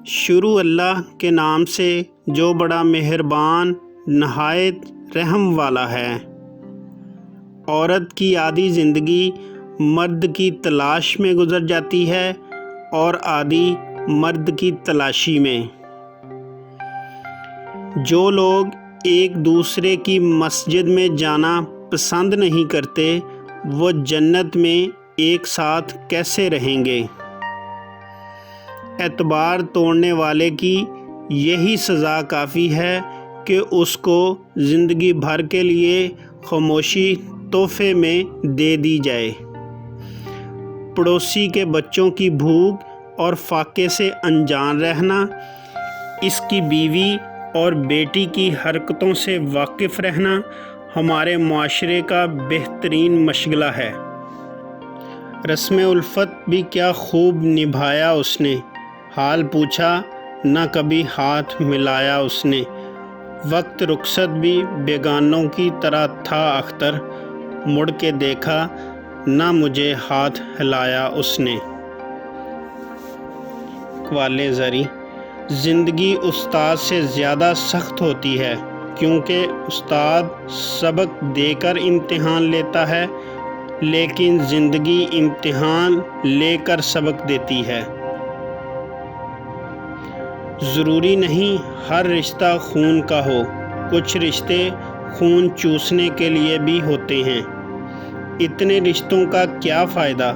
شروع اللہ کے نام سے جو بڑا مہربان نہایت رحم والا ہے۔ عورت کی آدھی زندگی مرد کی تلاش میں گزر جاتی ہے اور آدھی مرد کی تلاشی میں۔ جو لوگ ایک دوسرے کی مسجد میں جانا پسند نہیں کرتے وہ جنت میں ایک ساتھ کیسے رہیں گے؟ اعتبار توڑنے والے کی یہی سزا کافی ہے کہ اس کو زندگی بھر کے لیے خاموشی تحفے میں دے دی جائے۔ پڑوسی کے بچوں کی بھوک اور فاقے سے انجان رہنا، اس کی بیوی اور بیٹی کی حرکتوں سے واقف رہنا ہمارے معاشرے کا بہترین مشغلہ ہے۔ رسم الفت بھی کیا خوب نبھایا اس نے، حال پوچھا نہ کبھی ہاتھ ملایا اس نے۔ وقت رخصت بھی بیگانوں کی طرح تھا اختر، مڑ کے دیکھا نہ مجھے ہاتھ ہلایا اس نے۔ اقبال زرعی۔ زندگی استاد سے زیادہ سخت ہوتی ہے کیونکہ استاد سبق دے کر امتحان لیتا ہے، لیکن زندگی امتحان لے کر سبق دیتی ہے۔ ضروری نہیں ہر رشتہ خون کا ہو، کچھ رشتے خون چوسنے کے لیے بھی ہوتے ہیں۔ اتنے رشتوں کا کیا فائدہ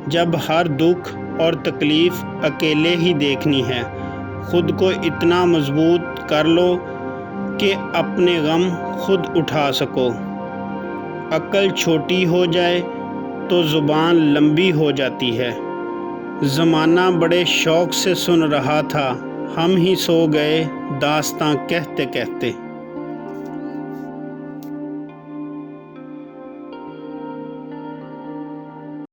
جب ہر دکھ اور تکلیف اکیلے ہی دیکھنی ہے۔ خود کو اتنا مضبوط کر لو کہ اپنے غم خود اٹھا سکو۔ عقل چھوٹی ہو جائے تو زبان لمبی ہو جاتی ہے۔ زمانہ بڑے شوق سے سن رہا تھا، ہم ہی سو گئے داستاں کہتے کہتے۔